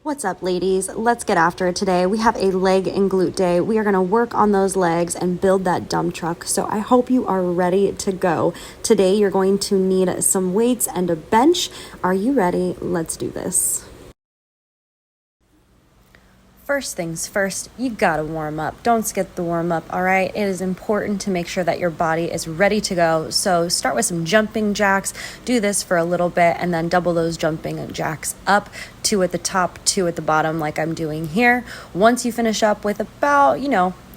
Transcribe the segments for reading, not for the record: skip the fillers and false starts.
What's up, ladies? Let's get after it today. We have a leg and glute day. We are going to work on those legs and build that dump truck. So I hope you are ready to go. Today, you're going to need some weights and a bench. Are you ready? Let's do this. First things first, you gotta warm up. Don't skip the warm up, all right? It is important to make sure that your body is ready to go. So start with some jumping jacks. Do this for a little bit and then double those jumping jacks up. 2 at the top, 2 at the bottom like I'm doing here. Once you finish up with about,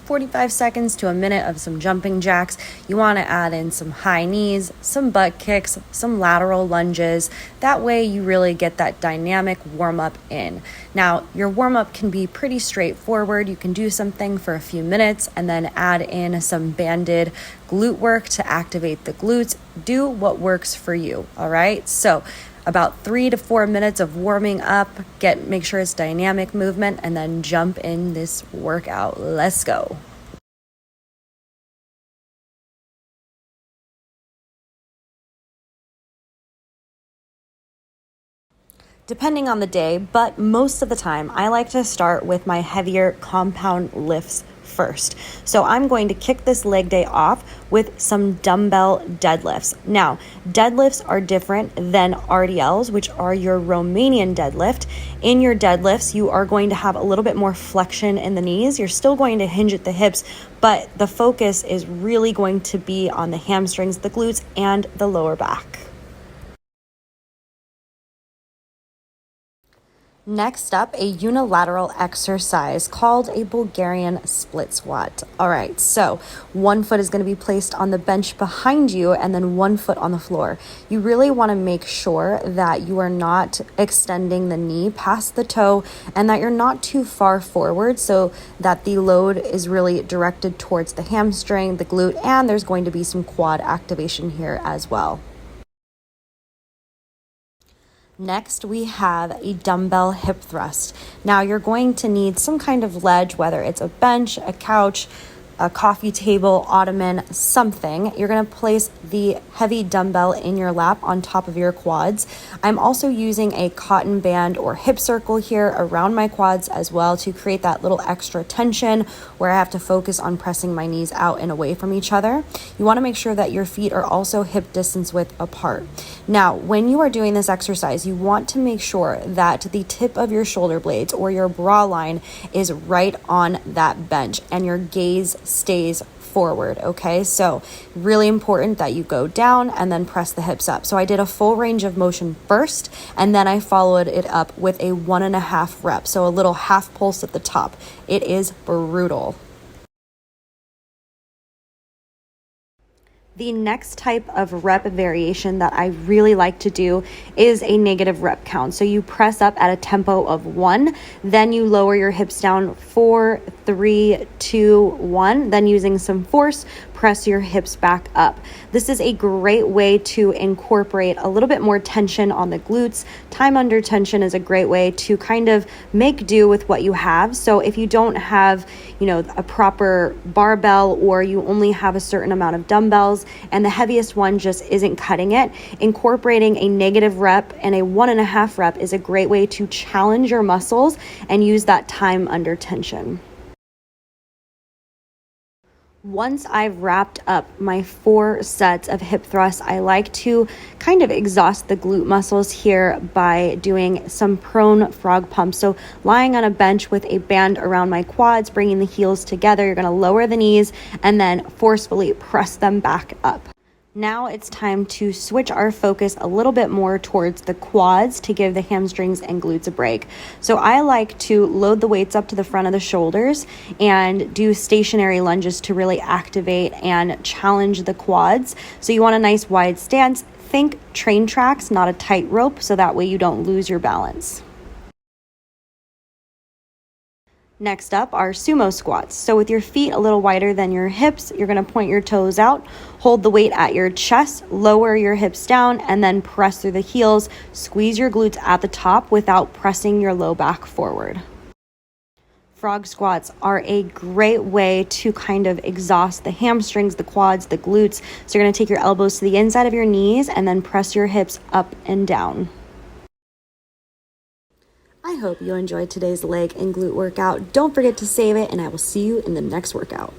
45 seconds to a minute of some jumping jacks, you want to add in some high knees, some butt kicks, some lateral lunges. That way you really get that dynamic warm up in. Now, your warm up can be pretty straightforward. You can do something for a few minutes and then add in some banded glute work to activate the glutes. Do what works for you, all right? So about 3 to 4 minutes of warming up, make sure it's dynamic movement, and then jump in this workout. Let's go. Depending on the day, but most of the time, I like to start with my heavier compound lifts first. So I'm going to kick this leg day off with some dumbbell deadlifts. Now, deadlifts are different than RDLs, which are your Romanian deadlift. In your deadlifts, you are going to have a little bit more flexion in the knees. You're still going to hinge at the hips, but the focus is really going to be on the hamstrings, the glutes, and the lower back. Next up, a unilateral exercise called a Bulgarian split squat. All right, so one foot is going to be placed on the bench behind you and then one foot on the floor. You really want to make sure that you are not extending the knee past the toe and that you're not too far forward so that the load is really directed towards the hamstring, the glute, and there's going to be some quad activation here as well. Next, we have a dumbbell hip thrust. Now, you're going to need some kind of ledge, whether it's a bench, a couch, a coffee table, ottoman, something. You're going to place the heavy dumbbell in your lap on top of your quads. I'm also using a cotton band or hip circle here around my quads as well to create that little extra tension where I have to focus on pressing my knees out and away from each other. You want to make sure that your feet are also hip distance width apart. Now, when you are doing this exercise, you want to make sure that the tip of your shoulder blades or your bra line is right on that bench and your gaze stays forward, okay? So really important that you go down and then press the hips up. So I did a full range of motion first, and then I followed it up with a 1.5 rep. So a little half pulse at the top. It is brutal. The next type of rep variation that I really like to do is a negative rep count. So you press up at a tempo of 1, then you lower your hips down 4, 3, 2, 1, then using some force, press your hips back up. This is a great way to incorporate a little bit more tension on the glutes. Time under tension is a great way to kind of make do with what you have. So if you don't have, a proper barbell or you only have a certain amount of dumbbells and the heaviest one just isn't cutting it, incorporating a negative rep and a 1.5 rep is a great way to challenge your muscles and use that time under tension. Once I've wrapped up my 4 sets of hip thrusts, I like to kind of exhaust the glute muscles here by doing some prone frog pumps. So lying on a bench with a band around my quads, bringing the heels together, you're going to lower the knees and then forcefully press them back up. Now it's time to switch our focus a little bit more towards the quads to give the hamstrings and glutes a break. So I like to load the weights up to the front of the shoulders and do stationary lunges to really activate and challenge the quads. So you want a nice wide stance. Think train tracks, not a tightrope, so that way you don't lose your balance. Next up are sumo squats. So with your feet a little wider than your hips, you're going to point your toes out, hold the weight at your chest, lower your hips down, and then press through the heels. Squeeze your glutes at the top without pressing your low back forward. Frog squats are a great way to kind of exhaust the hamstrings, the quads, the glutes. So you're going to take your elbows to the inside of your knees and then press your hips up and down. I hope you enjoyed today's leg and glute workout. Don't forget to save it, and I will see you in the next workout.